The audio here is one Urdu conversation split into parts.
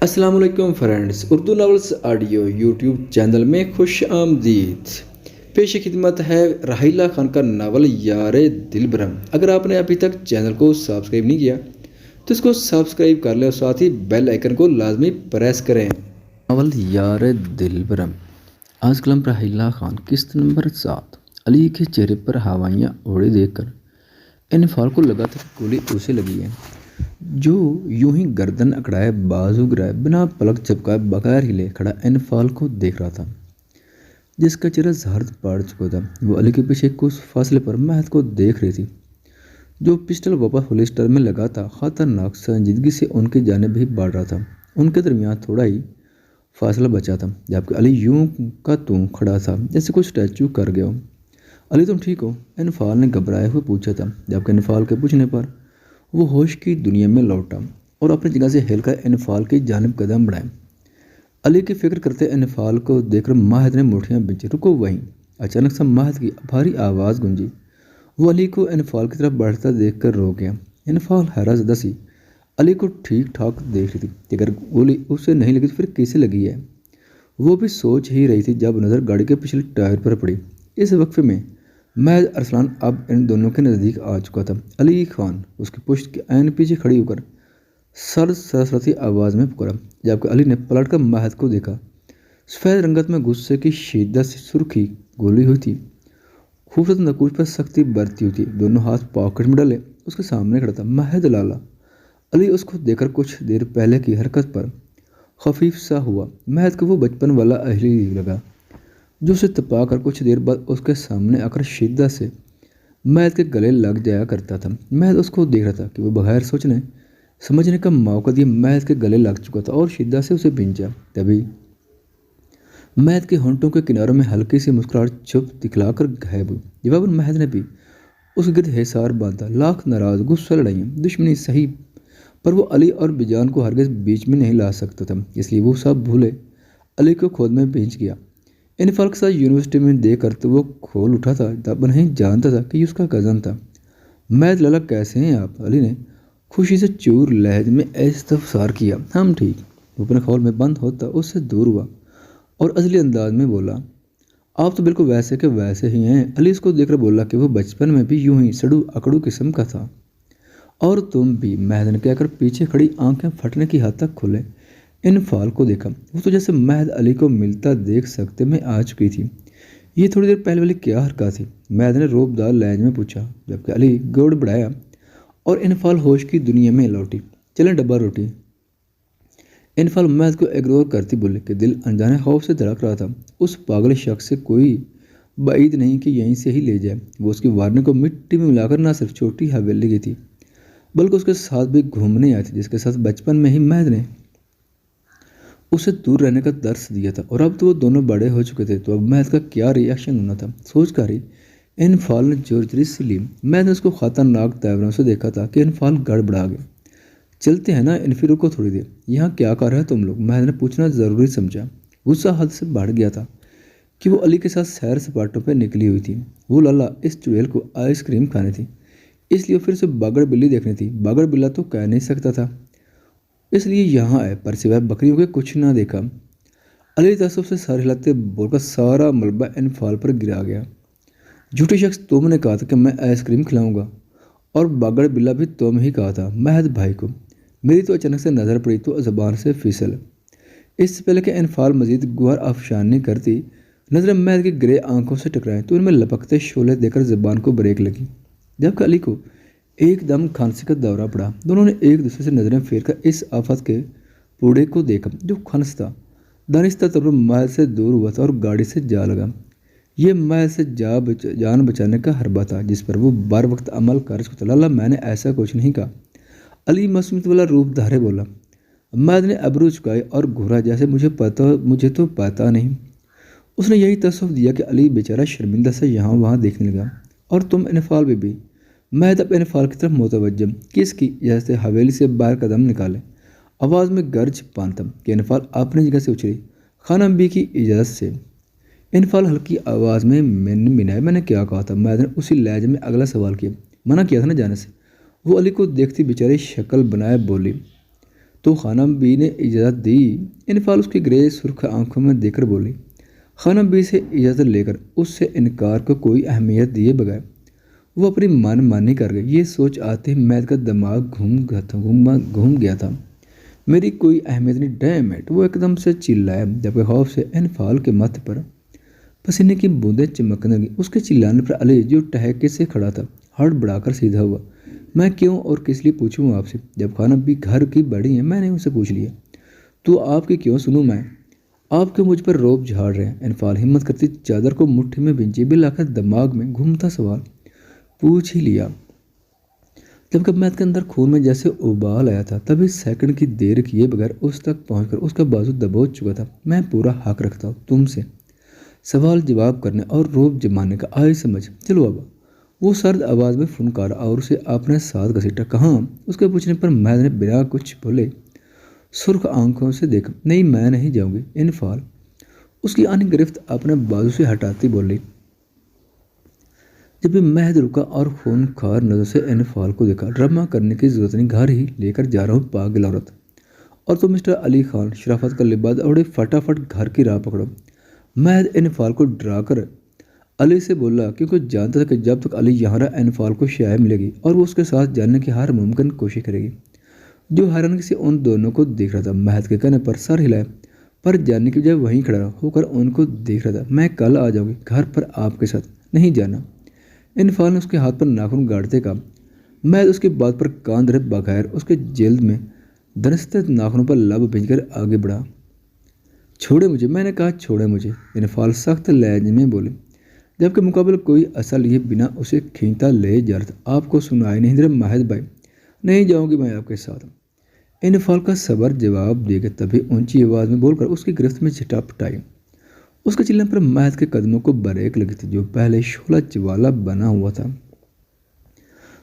السلام علیکم friends, Urdu novels audio YouTube channel میں خوش آمدید۔ پیش خدمت ہے راحیلہ خان کا ناول یار دل برہم۔ اگر آپ نے ابھی تک چینل کو سبسکرائب نہیں کیا تو اس کو سبسکرائب کر لیں اور ساتھ ہی بیل آئیکن کو لازمی پریس کریں۔ ناول یار دل برہم، آج قلم راحیلہ خان، قسط نمبر 7۔ علی کے چہرے پر ہوائیاں اڑے دیکھ کر انفال کو لگا تھا کہ گولی اسے لگی ہے، جو یوں ہی گردن اکڑائے، بازو گرائے، بنا پلک جھپکائے، بغیر ہلے کھڑا انفال کو دیکھ رہا تھا، جس کا چہرہ زرد پڑ چکا تھا۔ وہ علی کے پیچھے کچھ فاصلے پر مہد کو دیکھ رہی تھی، جو پسٹل واپس ہولسٹر میں لگا تھا، خطرناک سنجیدگی سے ان کی جانب ہی بڑھ رہا تھا۔ ان کے درمیان تھوڑا ہی فاصلہ بچا تھا، جبکہ علی یوں کا توں کھڑا تھا جیسے کچھ اسٹیچو کر گیا ہو۔ علی تم ٹھیک ہو؟ انفال نے گھبرائے ہوئے پوچھا تھا، جبکہ انفال کے پوچھنے پر وہ ہوش کی دنیا میں لوٹا اور اپنی جگہ سے ہل کر انفال کی جانب قدم بڑھائے۔ علی کی فکر کرتے انفال کو دیکھ کر مہد نے مٹھیاں بھینچی۔ رکو وہیں! اچانک سے مہد کی بھاری آواز گونجی۔ وہ علی کو انفال کی طرف بڑھتا دیکھ کر رو گیا۔ انفال حیرت زدہ سی علی کو ٹھیک ٹھاک دیکھ رہی تھی کہ اگر گولی اسے نہیں لگی تو پھر کسے لگی ہے۔ وہ بھی سوچ ہی رہی تھی جب نظر گاڑی کے پچھلے ٹائر پر پڑی۔ اس وقفے میں مہد ارسلان اب ان دونوں کے نزدیک آ چکا تھا۔ علی خان! اس کی پشت کے عین پیچھے کھڑی ہو کر سرد سرسراتی آواز میں پکارا، جبکہ علی نے پلٹ کر مہد کو دیکھا۔ سفید رنگت میں غصے کی شدت سے سرخی گھولی ہوئی تھی، خوبصورت نقوش پر سختی برتی ہوئی تھی۔ دونوں ہاتھ پاکٹ میں ڈالے اس کے سامنے کھڑا تھا۔ مہد لالا! علی اس کو دیکھ کر کچھ دیر پہلے کی حرکت پر خفیف سا ہوا۔ مہد کو وہ بچپن والا اہلی لگا جو اسے تپا کر کچھ دیر بعد اس کے سامنے آ کر شدت سے مہد کے گلے لگ جایا کرتا تھا۔ مہد اس کو دیکھ رہا تھا کہ وہ بغیر سوچنے سمجھنے کا موقع دیے مہد کے گلے لگ چکا تھا اور شدت سے اسے بھینچا۔ تبھی مہد کے ہونٹوں کے کناروں میں ہلکی سی مسکراہٹ چھپ دکھلا کر غائب ہوئی۔ جواباً مہد نے بھی اس کے گرد حصار باندھا۔ لاکھ ناراض غصہ لڑائیاں دشمنی سہی، پر وہ علی اور بیجان کو ہرگز بیچ میں نہیں لا سکتا تھا، اس لیے وہ سب بھولے علی کو خود میں بھیج گیا۔ انفال کے ساتھ یونیورسٹی میں دیکھ کر تو وہ کھول اٹھا تھا، تب نہیں جانتا تھا کہ یہ اس کا کزن تھا۔ مہد لالا کیسے ہیں آپ؟ علی نے خوشی سے چور لہجے میں استفسار کیا۔ ہم ٹھیک۔ وہ اپنے خول میں بند ہوتا اس سے دور ہوا اور عزلی انداز میں بولا، آپ تو بالکل ویسے کے ویسے ہی ہیں۔ علی اس کو دیکھ کر بولا کہ وہ بچپن میں بھی یوں ہی سڑو اکڑو قسم کا تھا۔ اور تم بھی، مہد نے کہہ کر پیچھے کھڑی آنکھیں پھٹنے کی حد تک کھولے انفال کو دیکھا۔ وہ تو جیسے مہد علی کو ملتا دیکھ سکتے میں آ چکی تھی۔ یہ تھوڑی دیر پہلے والی کیا حرکات تھی؟ مہد نے روب دار لہجے میں پوچھا، جبکہ علی گوڑ بڑھایا اور انفال ہوش کی دنیا میں لوٹی۔ چلیں ڈبہ روٹی! انفال مہد کو اگنور کرتی بولے کہ دل انجانے خوف سے دھڑک رہا تھا۔ اس پاگل شخص سے کوئی بعید نہیں کہ یہیں سے ہی لے جائے۔ وہ اس کی وارننگ کو مٹی میں ملا کر نہ صرف چھوٹی حویلی کی تھی بلکہ اس کے ساتھ بھی گھومنے آئی تھی، جس کے ساتھ بچپن میں ہی مہد نے اسے دور رہنے کا درس دیا تھا۔ اور اب تو وہ دونوں بڑے ہو چکے تھے، تو اب مہد کا کیا ری ایکشن ہونا تھا؟ سوچ کر ہی انفال نے جورجری سے لی۔ مہد نے اس کو خطرناک تیوروں سے دیکھا تھا کہ انفال گڑبڑا گیا۔ چلتے ہیں نا انفی، رکو تھوڑی دیر، یہاں کیا کر رہے ہیں تم لوگ؟ مہد نے پوچھنا ضروری سمجھا۔ غصہ حد سے بڑھ گیا تھا کہ وہ علی کے ساتھ سیر سپاٹوں پہ نکلی ہوئی تھی۔ وہ لالا اس چڑیل کو آئس کریم کھانی تھی، اس لیے پھر سے باگڑ بلی دیکھنی تھی۔ باگڑ بلا تو کہہ نہیں سکتا تھا، اس لیے یہاں آئے، پر سوائے بکریوں کے کچھ نہ دیکھا۔ علی تعصب سے سر ہلاتے بول کر سارا ملبہ انفال پر گرا گیا۔ جھوٹے شخص، تم نے کہا تھا کہ میں آئس کریم کھلاؤں گا، اور باگڑ بلا بھی تم ہی کہا تھا مہد بھائی کو۔ میری تو اچانک سے نظر پڑی تو زبان سے پھسل۔ اس سے پہلے کہ انفال مزید گوہر افشانی کرتی، نظریں مہد کی گرے آنکھوں سے ٹکرائیں تو ان میں لپکتے شعلے دے کر زبان کو بریک لگی، جبکہ علی کو ایک دم کھانسی کا دورہ پڑا۔ دونوں نے ایک دوسرے سے نظریں پھیر کر اس آفت کے پوڑے کو دیکھا جو کھنستا دانستہ طور پر مہد سے دور ہوا تھا اور گاڑی سے جا لگا۔ یہ مہد سے جان بچانے کا حربہ تھا جس پر وہ بر وقت عمل کر چکا تھا۔ لالا میں نے ایسا کچھ نہیں کہا، علی معصومیت والا روپ دھارے بولا۔ مہد نے ابرو چکائے اور گھورا جیسے مجھے تو پتا نہیں۔ اس نے یہی تصف دیا کہ علی بیچارہ شرمندہ سے یہاں وہاں دیکھنے لگا۔ اور تم انفال بھی؟ مہد اب انفال کی طرف متوجہ، کس کی اجازت سے حویلی سے باہر قدم نکالے؟ آواز میں گرج پانتا کہ انفال اپنی جگہ سے اچھلی۔ خانم بی کی اجازت سے۔ انفال ہلکی آواز میں منائے، میں نے کیا کہا تھا؟ مہد نے اسی لہجے میں اگلا سوال کیا۔ منع کیا تھا نا جانے سے؟ وہ علی کو دیکھتی بیچاری شکل بنائے بولی۔ تو خانم بی نے اجازت دی۔ انفال اس کی گرے سرخ آنکھوں میں دیکھ کر بولی۔ خانم بی سے اجازت لے کر اس سے انکار کو کوئی اہمیت دیے بغیر وہ اپنی من مانی کر گئی۔ یہ سوچ آتے ہی مہد کا دماغ گھوم گیا تھا۔ میری کوئی اہمیت نہیں، ڈیم اٹ! وہ ایک دم سے چلایا، جبکہ خوف سے انفال کے ماتھے پر پسینے کی بوندیں چمکنے لگیں۔ اس کے چلانے پر علی جو ٹہکے سے کھڑا تھا ہڑبڑا کر سیدھا ہوا۔ میں کیوں اور کس لیے پوچھوں آپ سے؟ جب خانم بھی گھر کی بڑی ہیں میں نے ان سے پوچھ لیا۔ تو آپ کی کیوں سنوں میں؟ آپ کیوں مجھ پر روب جھاڑ رہے ہیں؟ انفال ہمت کرتی چادر کو مٹھی میں بھینچی، بالآخر دماغ میں گھومتا سوال پوچھ ہی لیا۔ جبکہ مہد کے اندر خون میں جیسے ابال آیا تھا، تبھی سیکنڈ کی دیر کیے بغیر اس تک پہنچ کر اس کا بازو دبوچ چکا تھا۔ میں پورا حق رکھتا ہوں تم سے سوال جواب کرنے اور روب جمانے کا، آئی سمجھ؟ چلو اب! وہ سرد آواز میں فنکارا اور اسے اپنے ساتھ گھسیٹا۔ کہاں؟ اس کے پوچھنے پر مہد نے بنا کچھ بولے سرخ آنکھوں سے دیکھا۔ نہیں، میں نہیں جاؤں گی انفال اس کی ان گرفت اپنے بازو سے ہٹاتی بولی۔ جب بھی مہد رکا اور خون خار نظر سے انفال کو دیکھا۔ ڈرامہ کرنے کی ضرورت نہیں، گھر ہی لے کر جا رہا ہوں پاگل عورت! اور تو مسٹر علی خان شرافت کا لباس اوڑھے فٹافٹ گھر کی راہ پکڑو! مہد انفال کو ڈرا کر علی سے بولا، کیونکہ جانتا تھا کہ جب تک علی یہاں رہا انفال کو شائع ملے گی اور وہ اس کے ساتھ جانے کی ہر ممکن کوشش کرے گی۔ جو حیرانگی سے ان دونوں کو دیکھ رہا تھا، مہد کے کہنے پر سر ہلایا، پر جانے کی بجائے وہیں کھڑا ہو کر ان کو دیکھ رہا تھا۔ میں کل آ جاؤں گی گھر پر آپ کے ساتھ، نہیں جانا! انفال نے اس کے ہاتھ پر ناخن گاڑتے کہا۔ مہد اس کی بات پر کان دھرے بغیر اس کے جلد میں دنستے ناخنوں پر لب بھیج کر آگے بڑھا۔ چھوڑے مجھے! میں نے کہا چھوڑے مجھے! انفال سخت لہجے میں بولے، جبکہ مقابل کوئی اصل یہ بنا اسے کھینچتا لے جا رہا تھا۔ آپ کو سنائی نہیں دے رہا مہد بھائی؟ نہیں جاؤں گی میں آپ کے ساتھ! انفال کا صبر جواب دے گا، تبھی اونچی آواز میں بول کر اس کی گرفت میں جھٹا پٹائی۔ اس کے چلنے پر مہد کے قدموں کو بریک لگی تھی، جو پہلے شعلہ جوالا بنا ہوا تھا۔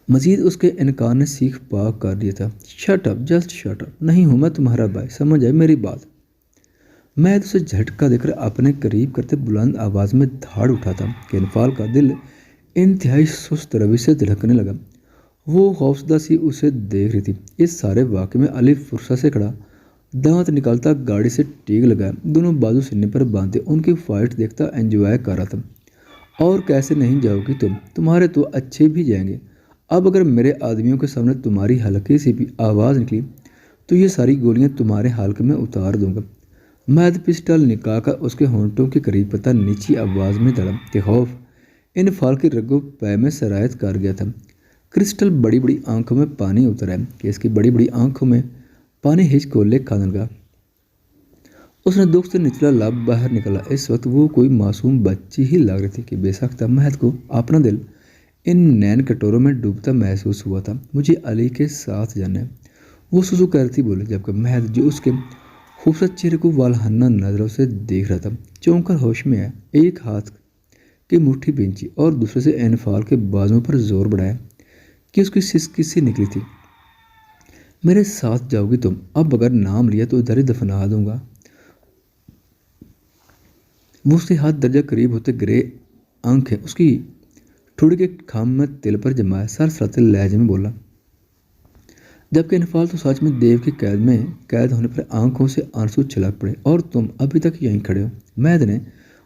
مزید اس کے انکار نے سیخ پاک کر دیا تھا۔ Shut up! Just shut up! نہیں ہوں میں تمہارا بھائی، سمجھ آئی میری بات؟ مہد اسے جھٹکا دے کر اپنے قریب کرتے بلند آواز میں دھاڑ اٹھا تھا کہ انفال کا دل انتہائی سست روی سے دھڑکنے لگا۔ وہ خوفزدہ سی اسے دیکھ رہی تھی۔ اس سارے واقعے میں علی فرصت سے کھڑا، دانت نکالتا گاڑی سے ٹیک لگایا، دونوں بازو سینے پر باندھے ان کی فائٹ دیکھتا انجوائے کر رہا تھا۔ اور کیسے نہیں جاؤ گی تم؟ تمہارے تو اچھے بھی جائیں گے۔ اب اگر میرے آدمیوں کے سامنے تمہاری ہلکی سی بھی آواز نکلی تو یہ ساری گولیاں تمہارے حلق میں اتار دوں گا۔ مہد پسٹل نکال کر اس کے ہونٹوں کے قریب پتہ نیچی آواز میں دڑا کہ خوف انفال کی رگوں پے میں سرایت کر گیا تھا۔ کرسٹل بڑی بڑی آنکھوں میں پانی اترا ہے کہ اس کی بڑی بڑی آنکھوں میں پانی ہچکولے کھانے لگا۔ اس نے دکھ سے نچلا لب باہر نکالا۔ اس وقت وہ کوئی معصوم بچی ہی لگ رہی تھی کہ بے ساختہ مہد کو اپنا دل ان نین کٹوروں میں ڈوبتا محسوس ہوا تھا۔ مجھے علی کے ساتھ جانا ہے، وہ سسو کرتی بولی، جبکہ مہد جو اس کے خوبصورت چہرے کو والہانہ نظروں سے دیکھ رہا تھا چونک کر ہوش میں آیا۔ ایک ہاتھ کی مٹھی بھینچی اور دوسرے سے انفال کے بازوؤں پر زور بڑھایا کہ اس کی سسکی سی نکلی تھی۔ میرے ساتھ جاؤ گی تم؟ اب اگر نام لیا تو ادھر ہی دفنا دوں گا۔ وہ اس کے ہاتھ درجہ قریب ہوتے گرے آنکھیں اس کی ٹھوڑی کے خم میں تل پر جمایا سرسراتے لہجے میں بولا، جبکہ انفال تو سچ میں دیو کی قید میں قید ہونے پر آنکھوں سے آنسو چھلک پڑے، اور تم ابھی تک یہیں کھڑے ہو۔ مہد نے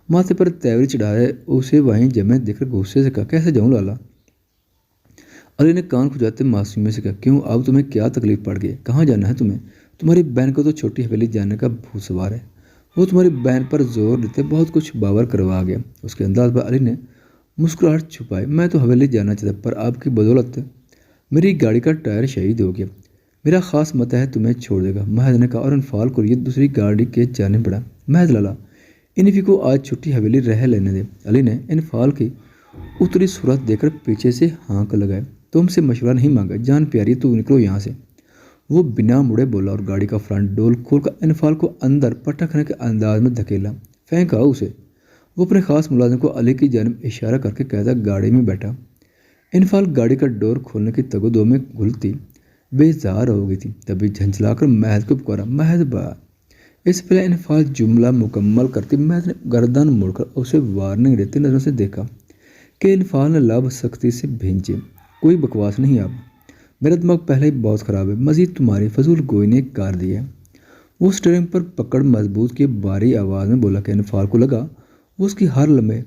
ماتھے پر تیوری چڑھائے اسے وہیں جمے دیکھ کر غصے سے کہا، کیسے جاؤں لالا؟ علی نے کان کھجاتے معصومیت سے کہا، کیوں اب تمہیں کیا تکلیف پڑ گئی؟ کہاں جانا ہے تمہیں؟ تمہاری بہن کو تو چھوٹی حویلی جانے کا بھوت سوار ہے۔ وہ تمہاری بہن پر زور دیتے بہت کچھ باور کروا گیا۔ اس کے انداز پر علی نے مسکراہٹ چھپائی۔ میں تو حویلی جانا چاہتا، پر آپ کی بدولت میری گاڑی کا ٹائر شہید ہو گیا۔ میرا خاص متحد تمہیں چھوڑ دے گا، مہد نے کہا اور انفال کو یہ دوسری گاڑی کے جانب بڑھا۔ مہد لالا، انفی کو آج چھٹی حویلی رہ لینے دے۔ علی نے انفال کی اتری صورت دیکھ کر پیچھے سے ہانک لگائے۔ تم سے مشورہ نہیں مانگا، جان پیاری تو نکلو یہاں سے، وہ بنا مڑے بولا اور گاڑی کا فرنٹ ڈور کھول کر انفال کو اندر پٹکنے کے انداز میں دھکیلا۔ پھینکا اسے! وہ اپنے خاص ملازم کو علی کی جانب اشارہ کر کے کہتا گاڑی میں بیٹھا۔ انفال گاڑی کا ڈور کھولنے کی تگ و دو میں گھلتی بیزار ہو گئی تھی، تبھی جھنجھلا کر مہد کو پکارا، مہد با! اس سے پہلے انفال جملہ مکمل کرتی مہد نے گردن موڑ کر اسے وارننگ دیتی نظروں سے دیکھا کہ انفال نے لب سختی سے بھینچے۔ کوئی بکواس نہیں اب! میرا دماغ پہلے ہی بہت خراب ہے، مزید تمہاری فضول گوئی نے کار دی ہے۔ وہ اسٹیئرنگ پر پکڑ مضبوط کی بھاری آواز میں بولا کہ انفال کو لگا وہ اس کی ہر لمحے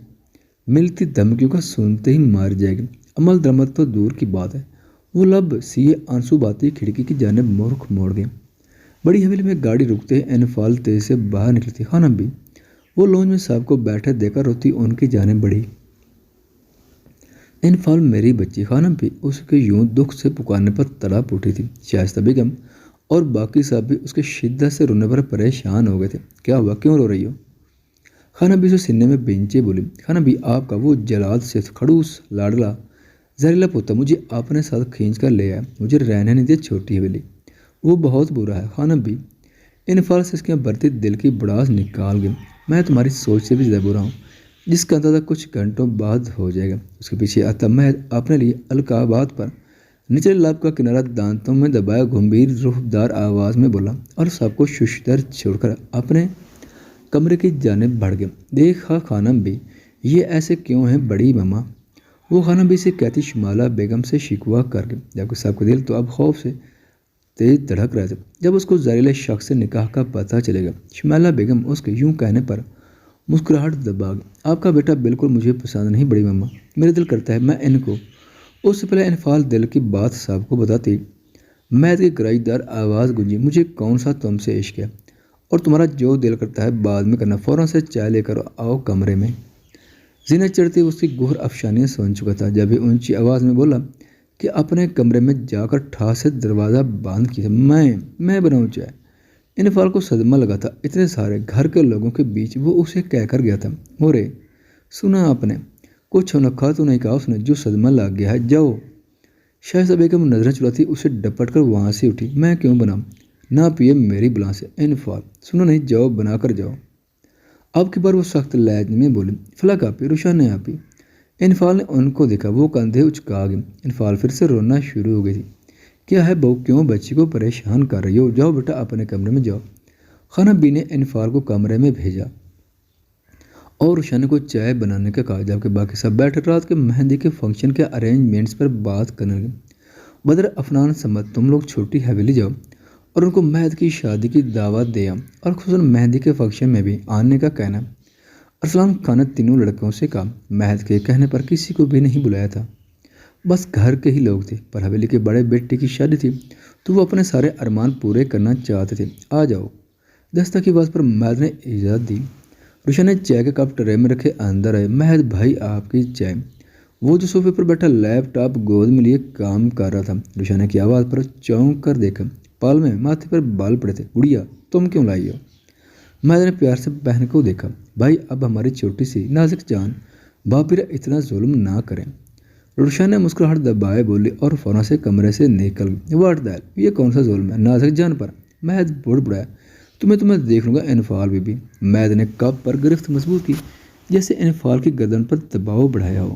ملتی دھمکیوں کا سنتے ہی مار جائے گی۔ عمل درآمد تو دور کی بات ہے، وہ لب سیے آنسو باتی کھڑکی کی جانب رخ موڑ گئی۔ بڑی حویلی میں گاڑی رکتے ہی انفال تیز سے باہر نکلی تھی۔ خانم بھی وہ لونج میں صاحب کو بیٹھے دیکھ کر روتی ان کی جانب بڑھی۔ انفال میری بچی، خانم بھی اس کے یوں دکھ سے پکارنے پر تڑپ اٹھی تھی۔ شائستہ بیگم اور باقی صاحب بھی اس کے شدت سے رونے پر پریشان ہو گئے تھے۔ کیا ہوا، کیوں رو رہی ہو؟ خانم بھی اسے سینے میں بینچے بولی۔ خانم بھی آپ کا وہ جلاد سے خڑوس لاڈلا زہریلا پوتا مجھے اپنے ساتھ کھینچ کر لے آیا، مجھے رہنے نہیں دیا چھوٹی حویلی، وہ بہت برا ہے۔ خانم بھی انفال سے اس کے بھرتی دل کی بڑاس نکال گئی۔ میں تمہاری سوچ سے بھی زیادہ برا ہوں، جس کا اندازہ کچھ گھنٹوں بعد ہو جائے گا۔ اس کے پیچھے آتا مہد اپنے لیے القابات پر نچلے لب کا کنارہ دانتوں میں دبایا گمبھیر روحدار آواز میں بولا اور سب کو ششدر چھوڑ کر اپنے کمرے کی جانب بڑھ گیا۔ دیکھا خانم بھی، یہ ایسے کیوں ہیں بڑی ماما؟ وہ خانم بھی سے کہتی شمالہ بیگم سے شکوہ کر گئی، جبکہ سب کا دل تو اب خوف سے تیز دھڑک رہا تھا جب اس کو زہریلے شخص سے نکاح کا پتہ چلے گا۔ شمالہ بیگم اس کے یوں کہنے پر مسکراہٹ دبا گئی۔ آپ کا بیٹا بالکل مجھے پسند نہیں بڑی ماما، میرا دل کرتا ہے میں ان کو۔ اس سے پہلے انفال دل کی بات صاحب کو بتاتی مہد کی گرائی دار آواز گونجی، مجھے کون سا تم سے عشق ہے، اور تمہارا جو دل کرتا ہے بعد میں کرنا، فوراً سے چائے لے کر آؤ کمرے میں۔ زینت چڑھتی اس کی گہر افشانیاں سن چکا تھا جب ہی اونچی آواز میں بولا کہ اپنے کمرے میں جا کر ٹھاس سے دروازہ بند کیا۔ میں بناؤں چائے؟ انفال کو صدمہ لگا تھا، اتنے سارے گھر کے لوگوں کے بیچ وہ اسے کہہ کر گیا تھا، مورے سنا آپ نے؟ کچھ نکھا تو نہیں کہا اس نے جو صدمہ لگ گیا ہے، جاؤ۔ شائستہ بیگم نظریں چلاتی اسے ڈپٹ کر وہاں سے اٹھی۔ میں کیوں بناؤں؟ نہ پیے میری بلا سے۔ انفال سنو نہیں، جاؤ بنا کر جاؤ۔ اب کی بار وہ سخت لہجے میں بولی۔ فلک آپی، روشن آپی۔ انفال نے ان کو دیکھا، وہ کندھے اچکا گئی۔ انفال پھر سے رونا شروع ہو گئی تھی۔ کیا ہے بہو، کیوں بچی کو پریشان کر رہی ہو؟ جاؤ بیٹا اپنے کمرے میں جاؤ۔ خانم بی نے انفال کو کمرے میں بھیجا اور روشن کو چائے بنانے کا کہا، جبکہ باقی سب بیٹھ رات کے مہندی کے فنکشن کے ارینجمنٹس پر بات کرنے لگے۔ بدر افنان سمت تم لوگ چھوٹی حویلی جاؤ اور ان کو مہد کی شادی کی دعوت دیا، اور خصوصاً مہندی کے فنکشن میں بھی آنے کا کہنا۔ ارسلان خان نے تینوں لڑکوں سے کہا، مہد کے کہنے پر کسی کو بھی نہیں بلایا تھا، بس گھر کے ہی لوگ تھے، پر حویلی کے بڑے بیٹے کی شادی تھی تو وہ اپنے سارے ارمان پورے کرنا چاہتے تھے۔ آ جاؤ۔ دستک کی آواز پر مہد نے اجازت دی۔ روشن نے چائے کے کپ ٹرے میں رکھے اندر آئے۔ مہد بھائی آپ کی چائے۔ وہ جو صوفے پر بیٹھا لیپ ٹاپ گود میں لیے کام کر رہا تھا، روشن کی آواز پر چونک کر دیکھا۔ پال میں ماتھے پر بال پڑے تھے۔ گڑیا تم کیوں لائی ہو؟ مہد نے پیار سے بہن کو دیکھا۔ بھائی اب ہماری چھوٹی سی نازک جان باپیرا اتنا ظلم نہ کریں۔ روشن نے مسکراہٹ دبائے بولی اور فوراً سے کمرے سے نکل گئی۔ واٹ دل، یہ کون سا ظلم ہے نازک جان پر؟ مہد بڑبڑایا۔ تمہیں دیکھ لوں گا انفال بی بی۔ مہد نے کپ پر گرفت مضبوط کی جیسے انفال کی گردن پر دباؤ بڑھایا ہو۔